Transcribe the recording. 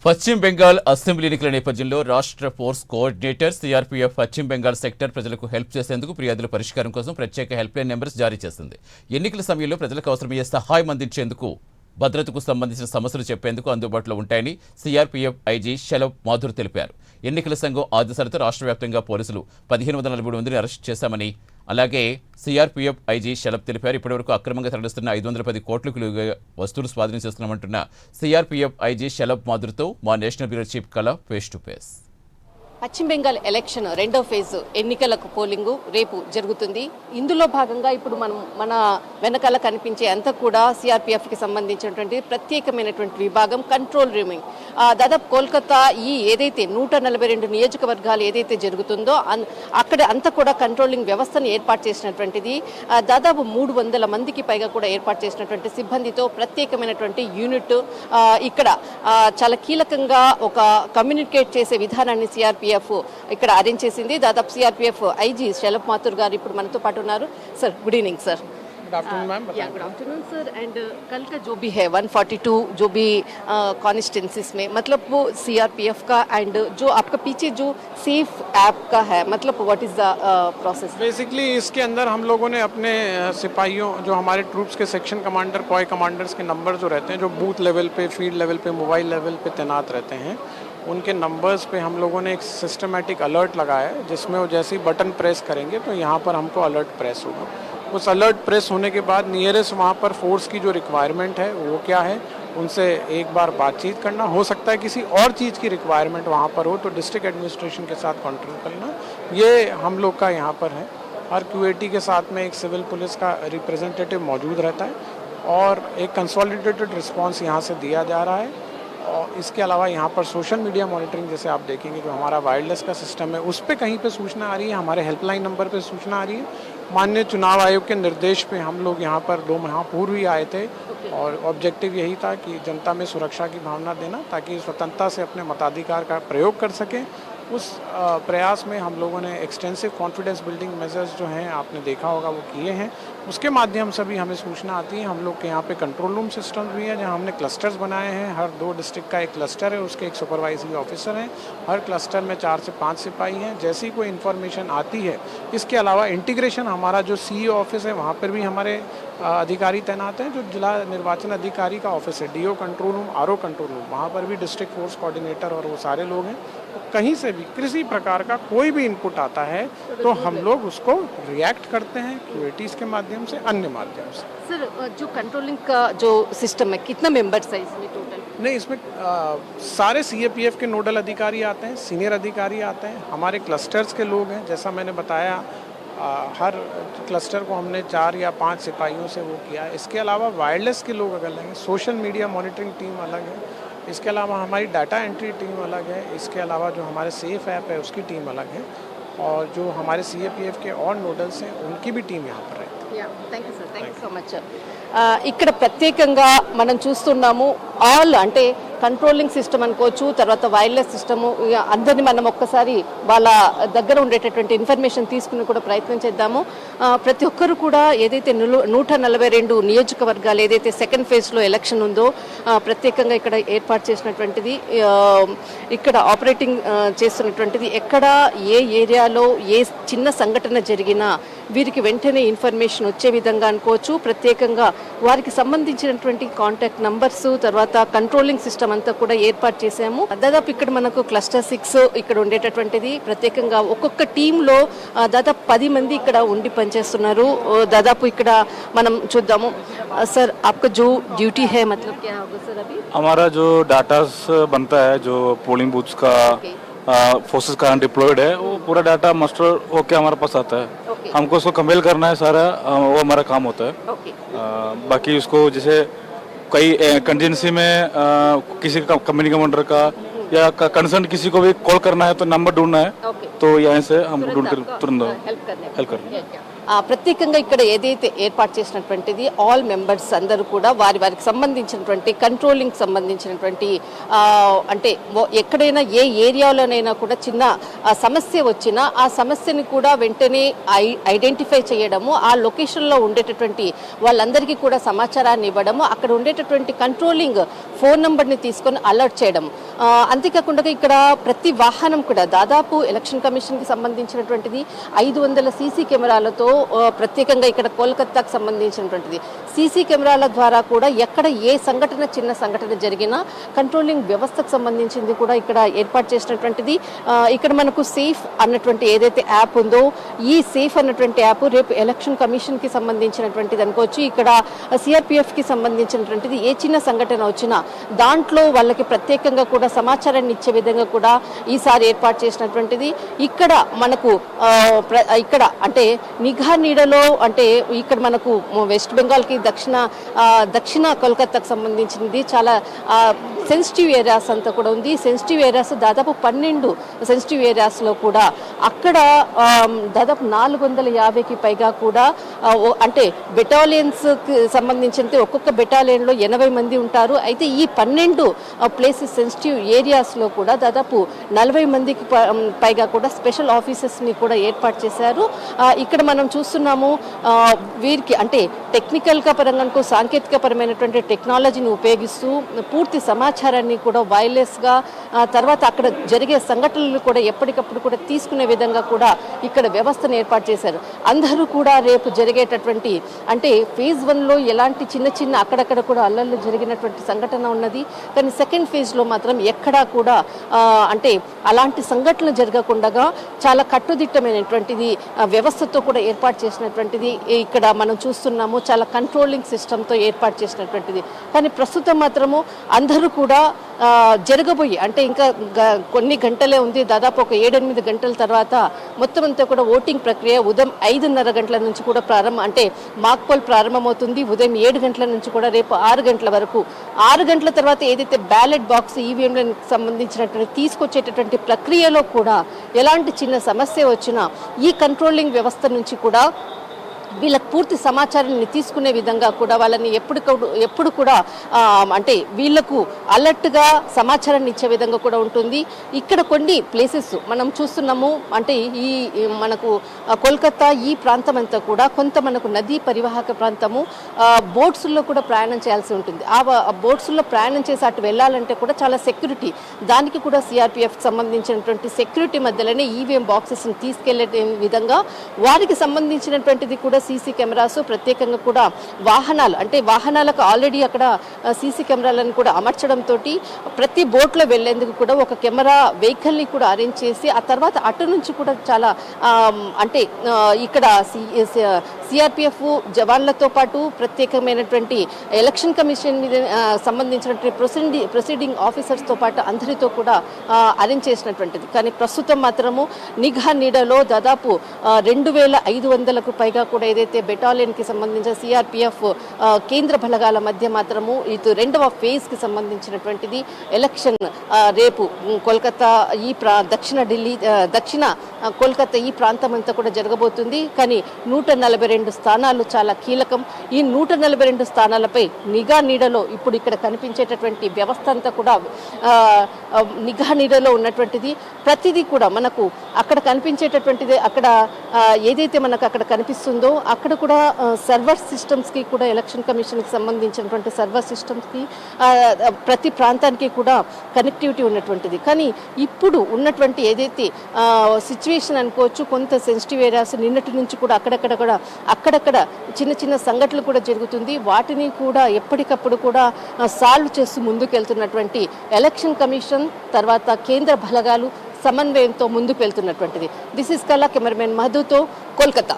పశ్చిమ బెంగాల్ అసెంబ్లీ ఎన్నికల నేపథ్యంలో రాష్ట్ర ఫోర్స్ కోఆర్డినేటర్ సిఆర్పీఎఫ్ పశ్చిమ బెంగాల్ సెక్టర్ ప్రజలకు హెల్ప్ చేసేందుకు ఫిర్యాదుల పరిష్కారం కోసం ప్రత్యేక హెల్ప్ లైన్ నెంబర్స్ జారీ చేసింది. ఎన్నికల సమయంలో ప్రజలకు అవసరమయ్యే సహాయం అందించేందుకు, భద్రతకు సంబంధించిన సమస్యలు చెప్పేందుకు అందుబాటులో ఉంటాయని సిఆర్పీఎఫ్ ఐజీ షలవ్ మాథుర్ తెలిపారు. ఎన్నికల సంఘం ఆదేశాలతో రాష్ట్ర వ్యాప్తంగా పోలీసులు 1543 మందిని అరెస్ట్ చేశామని, అలాగే సిఆర్పీఎఫ్ ఐజీ షలబ్ తెలిపారు. ఇప్పటివరకు అక్రమంగా తరలిస్తున్న 510 కోట్లకు వస్తువులు స్వాధీనం చేస్తున్నామంటున్న సిఆర్పీఎఫ్ ఐజీ షలబ్ మాథుర్తో మా నేషనల్ బ్యూరో చీఫ్ కళ ఫేస్ టు ఫేస్. పశ్చిమ బెంగాల్ ఎలక్షన్ రెండో ఫేజ్ ఎన్నికలకు పోలింగు రేపు జరుగుతుంది. ఇందులో భాగంగా ఇప్పుడు మనం మన వెనకాల కనిపించే అంతా కూడా సిఆర్పీఎఫ్కి సంబంధించినటువంటి ప్రత్యేకమైనటువంటి విభాగం కంట్రోల్ రూమింగ్. దాదాపు కోల్కతా ఈ ఏదైతే 142 నియోజకవర్గాలు ఏదైతే జరుగుతుందో అక్కడ అంతా కూడా కంట్రోలింగ్ వ్యవస్థను ఏర్పాటు చేసినటువంటిది. దాదాపు 300 మందికి పైగా కూడా ఏర్పాటు చేసినటువంటి సిబ్బందితో ప్రత్యేకమైనటువంటి యూనిట్ ఇక్కడ చాలా కీలకంగా ఒక కమ్యూనికేట్ చేసే విధానాన్ని సిఆర్పీఎఫ్ ఇక్కడ అరేంజ్ చేసింది. దాదాపు సిఆర్పీఎఫ్ ఐజీ షలబ్ మాథుర్ గారు ఇప్పుడు మనతో పాటు ఉన్నారు. Sir, good evening sir. Good afternoon ma'am. Good afternoon sir. And कल का जो भी है 142 जो भी कॉन्स्टिट्यूंसीज में, मतलब वो सीआरपीएफ का एंड जो आपका पीछे जो सेफ ऐप का है, मतलब what is the process? Basically इसके अंदर हम लोगों ने अपने सिपाहियों, जो हमारे ट्रूप्स के सेक्शन कमांडर, कॉय कमांडर्स के नंबर जो रहते हैं, जो बूथ लेवल पे, फील्ड लेवल पे, मोबाइल लेवल पे तैनात रहते हैं, उनके नंबर्स पे हम लोगों ने एक सिस्टमेटिक अलर्ट लगाया है, जिसमें वो जैसे ही बटन प्रेस करेंगे तो यहाँ पर हमको अलर्ट प्रेस होगा. उस अलर्ट प्रेस होने के बाद नियरेस्ट वहाँ पर फोर्स की जो रिक्वायरमेंट है वो क्या है, उनसे एक बार बातचीत करना. हो सकता है किसी और चीज़ की रिक्वायरमेंट वहाँ पर हो तो डिस्ट्रिक्ट एडमिनिस्ट्रेशन के साथ कॉन्ट्रैक्ट करना. ये हम लोग का यहाँ पर है. हर क्यूएटी के साथ में एक सिविल पुलिस का रिप्रेजेंटेटिव मौजूद रहता है और एक कंसोलिडेटेड रिस्पॉन्स यहाँ से दिया जा रहा है. और इसके अलावा यहाँ पर सोशल मीडिया मॉनिटरिंग, जैसे आप देखेंगे जो हमारा वायरलेस का सिस्टम है उस पर कहीं पे सूचना आ रही है, हमारे हेल्पलाइन नंबर पे सूचना आ रही है. माननीय चुनाव आयोग के निर्देश पे हम लोग यहाँ पर 2 माह पूर्व ही आए थे और ऑब्जेक्टिव यही था कि जनता में सुरक्षा की भावना देना ताकि स्वतंत्रता से अपने मताधिकार का प्रयोग कर सकें. उस प्रयास में हम लोगों ने एक्सटेंसिव कॉन्फिडेंस बिल्डिंग मेजर्स जो हैं आपने देखा होगा वो किए हैं. उसके माध्यम से भी हमें सूचना आती है. हम लोग के यहाँ पे कंट्रोल रूम सिस्टम भी है जहाँ हमने क्लस्टर्स बनाए हैं. हर 2 डिस्ट्रिक्ट का एक क्लस्टर है, उसके एक सुपरवाइजरी ऑफिसर हैं. हर क्लस्टर में 4 से 5 सिपाही हैं. जैसी कोई इन्फॉर्मेशन आती है, इसके अलावा इंटीग्रेशन हमारा जो सीईओ ऑफिस है वहाँ पर भी हमारे अधिकारी तैनात हैं. जो जिला निर्वाचन अधिकारी का ऑफिस है, DO control room, RO control room, वहाँ पर भी डिस्ट्रिक्ट फोर्स कोऑर्डिनेटर और वो सारे लोग हैं. तो कहीं से भी किसी प्रकार का कोई भी इनपुट आता है तो हम लोग उसको रिएक्ट करते हैं क्यूएटीज के माध्यम से, अन्य माध्यम से. सर, जो कंट्रोलिंग का जो सिस्टम है, कितना मेंबर्स है इसमें टोटल? नहीं, इसमें सारे सीएपीएफ के नोडल अधिकारी आते हैं, सीनियर अधिकारी आते हैं, हमारे क्लस्टर्स के लोग हैं. जैसा मैंने बताया, हर क्लस्टर को हमने 4 या 5 सिपाहियों से वो किया है. इसके अलावा वायरलेस के लोग अलग हैं, सोशल मीडिया मॉनिटरिंग टीम अलग है. इसके अलावा हमारी डाटा एंट्री टीम अलग है. इसके अलावा जो हमारे सेफ ऐप है उसकी टीम अलग है. और जो हमारे सीएपीएफ के और नोडल्स हैं उनकी भी टीम यहाँ पर है. Thank you sir, thank you so much. ఇక్కడ ప్రత్యేకంగా మనం చూస్తున్నాము, ఆల్ అంటే కంట్రోలింగ్ సిస్టమ్ అనుకోవచ్చు, తర్వాత వైర్లెస్ సిస్టము, అందరినీ మనం ఒక్కసారి వాళ్ళ దగ్గర ఉండేటటువంటి ఇన్ఫర్మేషన్ తీసుకుని కూడా ప్రయత్నం చేద్దాము. ప్రతి ఒక్కరు కూడా ఏదైతే 142 నియోజకవర్గాలు ఏదైతే సెకండ్ ఫేజ్లో ఎలక్షన్ ఉందో ప్రత్యేకంగా ఇక్కడ ఏర్పాటు చేసినటువంటిది, ఇక్కడ ఆపరేటింగ్ చేస్తున్నటువంటిది, ఎక్కడ ఏ ఏరియాలో ఏ చిన్న సంఘటన జరిగినా వీరికి వెంటనే ఇన్ఫర్మేషన్ వచ్చే విధంగా అనుకోవచ్చు. ప్రత్యేకంగా వారికి సంబంధించినటువంటి కాంటాక్ట్ నంబర్స్, తర్వాత కంట్రోలింగ్ సిస్టమ్ అంతా కూడా ఏర్పాటు చేశాము. దాదాపు ఇక్కడ మనకు క్లస్టర్ 6 ఇక్కడ ఉండేటటువంటిది. ప్రత్యేకంగా ఒక్కొక్క టీంలో దాదాపు 10 మంది ఇక్కడ ఉండి పనిచేస్తున్నారు. దాదాపు ఇక్కడ మనం చూద్దాము. सर, आपका जो ड्यूटी है मतलब क्या होगा सर अभी? हमारा जो डाटा बनता है, जो पोलिंग बूथ्स का फोर्सेस का डिप्लॉयड है, वो पूरा डाटा मास्टर होके हमारे पास आता है. हमको उसको कंपेल करना है सारा, वो हमारा काम होता है. बाकी उसको जैसे कई कंटिजेंसी में किसी का कंपनी कमांडर का या कंसर्न किसी को भी कॉल करना है तो नंबर ढूंढना है. तो यहाँ से हम ढूंढ कर तुरंत हेल्प करना. ప్రత్యేకంగా ఇక్కడ ఏదైతే ఏర్పాటు చేసినటువంటిది ఆల్ మెంబర్స్ అందరూ కూడా వారికి సంబంధించినటువంటి కంట్రోలింగ్ సంబంధించినటువంటి అంటే ఎక్కడైనా ఏ ఏరియాలోనైనా కూడా చిన్న సమస్య వచ్చినా ఆ సమస్యని కూడా వెంటనే ఐడెంటిఫై చేయడము, ఆ లొకేషన్లో ఉండేటటువంటి వాళ్ళందరికీ కూడా సమాచారాన్ని ఇవ్వడము, అక్కడ ఉండేటటువంటి కంట్రోలింగ్ ఫోన్ నెంబర్ని తీసుకొని అలర్ట్ చేయడం. అంతేకాకుండా ఇక్కడ ప్రతి వాహనం కూడా దాదాపు ఎలక్షన్ కమిషన్కి సంబంధించినటువంటిది 500 సీసీ కెమెరాలతో ప్రత్యేకంగా ఇక్కడ కోల్కతాకు సంబంధించినటువంటిది సీసీ కెమెరాల ద్వారా కూడా ఎక్కడ ఏ సంఘటన చిన్న సంఘటన జరిగినా కంట్రోలింగ్ వ్యవస్థకు సంబంధించింది కూడా ఇక్కడ ఏర్పాటు చేసినటువంటిది. ఇక్కడ మనకు సేఫ్ అన్నటువంటి ఏదైతే యాప్ ఉందో ఈ సేఫ్ అన్నటువంటి యాప్ రేపు ఎలక్షన్ కమిషన్కి సంబంధించినటువంటిది అనుకోవచ్చు. ఇక్కడ సిఆర్పిఎఫ్కి సంబంధించినటువంటిది ఏ చిన్న సంఘటన వచ్చినా దాంట్లో వాళ్ళకి ప్రత్యేకంగా కూడా సమాచారాన్ని ఇచ్చే విధంగా కూడా ఈసారి ఏర్పాటు చేసినటువంటిది. ఇక్కడ మనకు ఇక్కడ అంటే నిఘా నీడలో అంటే ఇక్కడ మనకు వెస్ట్ బెంగాల్కి దక్షిణ కోల్కతాకు సంబంధించినది చాలా సెన్సిటివ్ ఏరియాస్ అంతా కూడా ఉంది. సెన్సిటివ్ ఏరియాస్ దాదాపు 12 సెన్సిటివ్ ఏరియాస్లో కూడా అక్కడ దాదాపు 450కి పైగా కూడా అంటే బెటాలియన్స్కి సంబంధించి ఒక్కొక్క బెటాలియన్లో 80 మంది ఉంటారు. అయితే ఈ 12 ప్లేసెస్ సెన్సిటివ్ ఏరియాస్లో కూడా దాదాపు 40 మందికి పైగా కూడా స్పెషల్ ఆఫీసర్స్ని కూడా ఏర్పాటు చేశారు. ఇక్కడ మనం చూస్తున్నాము వీరికి అంటే టెక్నికల్గా పరంగా సాంకేతిక పరమైనటువంటి టెక్నాలజీని ఉపయోగిస్తూ పూర్తి సమాచారాన్ని కూడా వైర్లెస్గా తర్వాత అక్కడ జరిగే సంఘటనలు కూడా ఎప్పటికప్పుడు కూడా తీసుకునే విధంగా కూడా ఇక్కడ వ్యవస్థను ఏర్పాటు చేశారు. అందరూ కూడా రేపు జరిగేటటువంటి అంటే ఫేజ్ 1లో ఎలాంటి చిన్న అక్కడక్కడ కూడా అల్లర్లు జరిగినటువంటి సంఘటన ఉన్నది. కానీ సెకండ్ ఫేజ్లో మాత్రం ఎక్కడా కూడా అంటే అలాంటి సంఘటనలు జరగకుండా చాలా కట్టుదిట్టమైనటువంటిది వ్యవస్థతో కూడా ఏర్పాటు చేసినటువంటిది ఇక్కడ మనం చూస్తున్నాము. చాలా కంట్రోలింగ్ సిస్టమ్తో ఏర్పాటు చేసినటువంటిది. కానీ ప్రస్తుతం మాత్రము అందరూ కూడా జరగబోయి అంటే ఇంకా కొన్ని గంటలే ఉంది, దాదాపు ఒక 7-8 గంటల తర్వాత మొత్తం అంతా కూడా ఓటింగ్ ప్రక్రియ ఉదయం 5:30 గంటల నుంచి కూడా అంటే మాక్ పోల్ ప్రారంభమవుతుంది. ఉదయం 7 గంటల నుంచి కూడా రేపు 6 గంటల వరకు 6 గంటల తర్వాత ఏదైతే బ్యాలెట్ బాక్స్ ఈవీఎంలకు సంబంధించినటువంటి తీసుకొచ్చేటటువంటి ప్రక్రియలో కూడా ఎలాంటి చిన్న సమస్య వచ్చినా ఈ కంట్రోలింగ్ వ్యవస్థ నుంచి కూడా వీళ్ళకి పూర్తి సమాచారాన్ని తీసుకునే విధంగా కూడా వాళ్ళని ఎప్పుడు కూడా అంటే వీళ్లకు అలర్ట్గా సమాచారాన్ని ఇచ్చే విధంగా కూడా ఉంటుంది. ఇక్కడ కొన్ని ప్లేసెస్ మనం చూస్తున్నాము అంటే ఈ మనకు కోల్కతా ఈ ప్రాంతం అంతా కూడా కొంత మనకు నదీ పరివాహక ప్రాంతము, బోట్స్లో కూడా ప్రయాణం చేయాల్సి ఉంటుంది. ఆ బోట్స్లో ప్రయాణం చేసి అటు వెళ్ళాలంటే కూడా చాలా సెక్యూరిటీ, దానికి కూడా సిఆర్పిఎఫ్ సంబంధించినటువంటి సెక్యూరిటీ మధ్యలోనే ఈవీఎం బాక్సెస్ని తీసుకెళ్లే విధంగా వారికి సంబంధించినటువంటిది కూడా సీసీ కెమెరాస్ ప్రత్యేకంగా కూడా వాహనాలు అంటే వాహనాలకు ఆల్రెడీ అక్కడ సీసీ కెమెరాలను కూడా అమర్చడంతో ప్రతి బోట్లో వెళ్లేందుకు కూడా ఒక కెమెరా వెహికల్ని కూడా అరేంజ్ చేసి ఆ తర్వాత అటు నుంచి కూడా చాలా అంటే ఇక్కడ సిఆర్పిఎఫ్ జవాన్లతో పాటు ప్రత్యేకమైనటువంటి ఎలక్షన్ కమిషన్ మీద సంబంధించినటువంటి ప్రొసీడింగ్ ఆఫీసర్స్తో పాటు అందరితో కూడా అరేంజ్ చేసినటువంటిది. కానీ ప్రస్తుతం మాత్రము నిఘా నీడలో దాదాపు 2500కు పైగా కూడా ఏదైతే బెటాలియన్కి సంబంధించిన సిఆర్పిఎఫ్ కేంద్ర బలగాల మధ్య మాత్రము ఇటు 2వ ఫేజ్కి సంబంధించినటువంటిది ఎలక్షన్ రేపు కోల్కతా ఈ దక్షిణ కోల్కతా ఈ ప్రాంతం అంతా కూడా జరగబోతుంది. కానీ 142 స్థానాలు చాలా కీలకం. ఈ 142 స్థానాలపై నిఘా నీడలో ఇప్పుడు ఇక్కడ కనిపించేటటువంటి వ్యవస్థ అంతా కూడా నిఘా నీడలో ఉన్నటువంటిది. ప్రతిదీ కూడా మనకు అక్కడ కనిపించేటటువంటిది అక్కడ ఏదైతే మనకు అక్కడ కనిపిస్తుందో అక్కడ కూడా సర్వర్ సిస్టమ్స్కి కూడా ఎలక్షన్ కమిషన్కి సంబంధించినటువంటి సర్వర్ సిస్టమ్స్కి ప్రతి ప్రాంతానికి కూడా కనెక్టివిటీ ఉన్నటువంటిది. కానీ ఇప్పుడు ఉన్నటువంటి ఏదైతే సిచ్యువేషన్ అనుకోవచ్చు, కొంత సెన్సిటివ్ ఏరియాస్ నిన్నటి నుంచి కూడా అక్కడక్కడ చిన్న సంఘటనలు కూడా జరుగుతుంది. వాటిని కూడా ఎప్పటికప్పుడు కూడా సాల్వ్ చేస్తూ ముందుకెళ్తున్నటువంటి ఎలక్షన్ కమిషన్ తర్వాత కేంద్ర బలగాలు సమన్వయంతో ముందుకు వెళ్తున్నటువంటిది. దిస్ ఇస్ కళా కెమెరామెన్ మధుతో కోల్కతా.